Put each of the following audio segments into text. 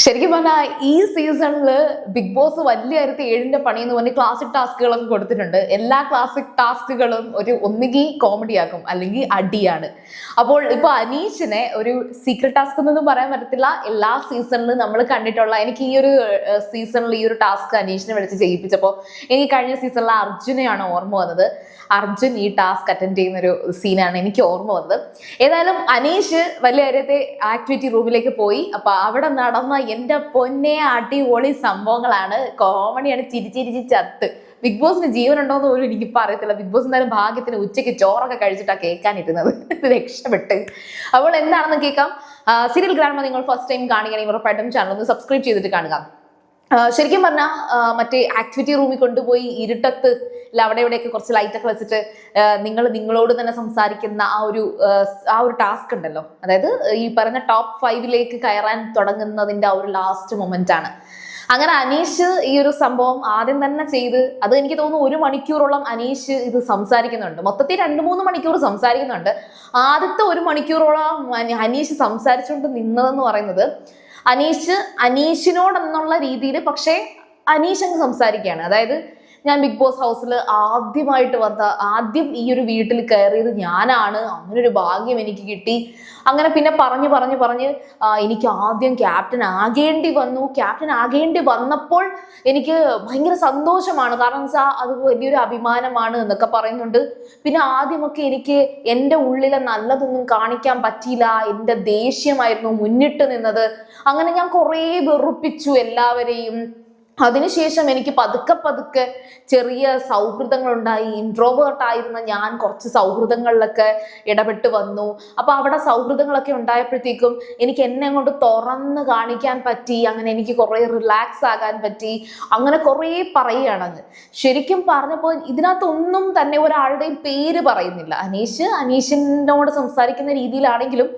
ശരിക്കും പറഞ്ഞാൽ ഈ സീസണിൽ ബിഗ് ബോസ് വലിയ കാര്യത്തിൽ 7ന്റെ പണി എന്ന് പറഞ്ഞ് ക്ലാസിക് ടാസ്കുകളൊക്കെ കൊടുത്തിട്ടുണ്ട്. എല്ലാ ക്ലാസിക് ടാസ്കുകളും ഒന്നുകിൽ കോമഡി ആക്കും അല്ലെങ്കിൽ അടിയാണ്. അപ്പോൾ ഇപ്പൊ അനീഷിനെ ഒരു സീക്രട്ട് ടാസ്ക് എന്നൊന്നും പറയാൻ പറ്റത്തില്ല. എല്ലാ സീസണിലും നമ്മൾ കണ്ടിട്ടുള്ള എനിക്ക് ഈ ഒരു സീസണിൽ ഈ ഒരു ടാസ്ക് അനീഷിനെ വിളിച്ച് ചെയ്യിപ്പിച്ചപ്പോൾ എനിക്ക് കഴിഞ്ഞ സീസണിലെ അർജുനെയാണ് ഓർമ്മ വന്നത്. അർജുൻ ഈ ടാസ്ക് അറ്റൻഡ് ചെയ്യുന്ന ഒരു സീനാണ് എനിക്ക് ഓർമ്മ വന്നത്. ഏതായാലും അനീഷ് വലിയ കാര്യത്തെ ആക്ടിവിറ്റി റൂമിലേക്ക് പോയി. അപ്പൊ അവിടെ നടന്ന എന്റെ പൊന്നെ അടിപൊളി സംഭവങ്ങളാണ്, കോമഡിയാണ്, ചിരിച്ചിരിച്ച് ചത്ത്. ബിഗ് ബോസിന് ജീവനുണ്ടോന്ന് പോലും എനിക്കിപ്പോൾ അറിയത്തില്ല. ബിഗ് ബോസ് എന്തായാലും ഭാഗ്യത്തിന് ഉച്ചയ്ക്ക് ചോറൊക്കെ കഴിച്ചിട്ടാണ് കേൾക്കാനിരുന്നത്. രക്ഷപ്പെട്ട്. അപ്പോൾ എന്താണെന്ന് കേൾക്കാം. സീരിയൽ ഗ്രാൻഡ്മ നിങ്ങൾ ഫസ്റ്റ് ടൈം കാണുകയാണെങ്കിൽ ഉറപ്പായിട്ടും ചാനൽ ഒന്ന് സബ്സ്ക്രൈബ് ചെയ്തിട്ട് കാണുക. ശരിക്കും പറഞ്ഞാൽ മറ്റേ ആക്ടിവിറ്റി റൂമിൽ കൊണ്ടുപോയി ഇരുട്ടത്ത് അവിടെ എവിടെയൊക്കെ കുറച്ച് ലൈറ്റൊക്കെ വെച്ചിട്ട് നിങ്ങളോട് തന്നെ സംസാരിക്കുന്ന ആ ഒരു ടാസ്ക് ഉണ്ടല്ലോ, അതായത് ഈ പറഞ്ഞ ടോപ്പ് 5ലേക്ക് കയറാൻ തുടങ്ങുന്നതിന്റെ ആ ഒരു ലാസ്റ്റ് മൊമെന്റ് ആണ്. അങ്ങനെ അനീഷ് ഈ ഒരു സംഭവം ആദ്യം തന്നെ ചെയ്ത്, അത് എനിക്ക് തോന്നുന്നു 1 മണിക്കൂറോളം അനീഷ് ഇത് സംസാരിക്കുന്നുണ്ട്. മൊത്തത്തിൽ 2-3 മണിക്കൂർ സംസാരിക്കുന്നുണ്ട്. ആദ്യത്തെ 1 മണിക്കൂറോളം അനീഷ് സംസാരിച്ചുകൊണ്ട് നിന്നതെന്ന് പറയുന്നത് അനീഷിനോടെന്നുള്ള രീതിയിൽ, പക്ഷേ അനീഷ് അങ്ങ് സംസാരിക്കുകയാണ്. അതായത് ഞാൻ ബിഗ് ബോസ് ഹൗസിൽ ആദ്യം ഈ ഒരു വീട്ടിൽ കയറിയത് ഞാനാണ്, അങ്ങനെ ഒരു ഭാഗ്യം എനിക്ക് കിട്ടി. അങ്ങനെ പിന്നെ പറഞ്ഞ് എനിക്ക് ആദ്യം ക്യാപ്റ്റൻ ആകേണ്ടി വന്നപ്പോൾ എനിക്ക് ഭയങ്കര സന്തോഷമാണ്, കാരണം വെച്ചാൽ അത് വലിയൊരു അഭിമാനമാണ് എന്നൊക്കെ പറയുന്നുണ്ട്. പിന്നെ ആദ്യമൊക്കെ എനിക്ക് എൻ്റെ ഉള്ളിലെ നല്ലതൊന്നും കാണിക്കാൻ പറ്റിയില്ല, എൻ്റെ ദേഷ്യമായിരുന്നു മുന്നിട്ട് നിന്നത്. അങ്ങനെ ഞാൻ കുറേ വെറുപ്പിച്ചു എല്ലാവരെയും. അതിനുശേഷം എനിക്ക് പതുക്കെ ചെറിയ സൗഹൃദങ്ങളുണ്ടായി. ഇൻട്രോവേർട്ട് ആയിരുന്ന ഞാൻ കുറച്ച് സൗഹൃദങ്ങളിലൊക്കെ ഇടപെട്ട് വന്നു. അപ്പൊ അവിടെ സൗഹൃദങ്ങളൊക്കെ ഉണ്ടായപ്പോഴത്തേക്കും എനിക്ക് എന്നെ കൊണ്ട് തുറന്ന് കാണിക്കാൻ പറ്റി. അങ്ങനെ എനിക്ക് കുറെ റിലാക്സ് ആകാൻ പറ്റി. അങ്ങനെ കുറെ പറയുകയാണെന്ന്. ശരിക്കും പറഞ്ഞപ്പോൾ ഇതിനകത്തൊന്നും തന്നെ ഒരാളുടെയും പേര് പറയുന്നില്ല. അനീഷിനോട് സംസാരിക്കുന്ന രീതിയിലാണെങ്കിലും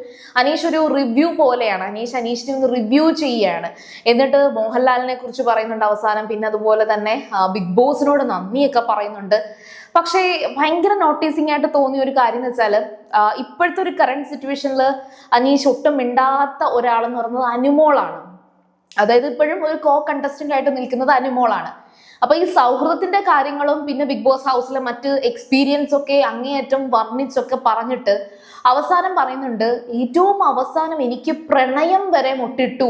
അനീഷ് ഒരു റിവ്യൂ പോലെയാണ്. അനീഷിനെ ഒന്ന് റിവ്യൂ ചെയ്യുകയാണ്. എന്നിട്ട് മോഹൻലാലിനെ കുറിച്ച് പറയുന്നുണ്ട് അവസാനം. പിന്നെ അതുപോലെ തന്നെ ബിഗ് ബോസിനോട് നന്ദിയൊക്കെ പറയുന്നുണ്ട്. പക്ഷേ ഭയങ്കര നോട്ടീസിങ് ആയിട്ട് തോന്നിയ ഒരു കാര്യം എന്ന് വെച്ചാൽ, ഇപ്പോഴത്തെ ഒരു കറണ്ട് സിറ്റുവേഷനിൽ അനീഷ് ഒട്ടും മിണ്ടാത്ത ഒരാളെന്ന് പറയുന്നത് അനുമോളാണ്. അതായത് ഇപ്പോഴും ഒരു കണ്ടസ്റ്റന്റ് ആയിട്ട് നിൽക്കുന്നത് അനുമോളാണ്. അപ്പൊ ഈ സൗഹൃദത്തിന്റെ കാര്യങ്ങളും പിന്നെ ബിഗ് ബോസ് ഹൗസിലെ മറ്റ് എക്സ്പീരിയൻസ് ഒക്കെ അങ്ങേയറ്റം വർണ്ണിച്ചൊക്കെ പറഞ്ഞിട്ട് അവസാനം പറയുന്നുണ്ട്, ഏറ്റവും അവസാനം എനിക്ക് പ്രണയം വരെ മുട്ടിട്ടു.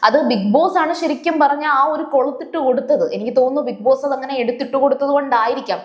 അത് ബിഗ് ബോസ് ആണ് ശരിക്കും പറഞ്ഞ ആ ഒരു കൊളുത്തിട്ട് കൊടുത്തത്. എനിക്ക് തോന്നുന്നു ബിഗ് ബോസ് അത് അങ്ങനെ എടുത്തിട്ട് കൊടുത്തത് കൊണ്ടായിരിക്കാം.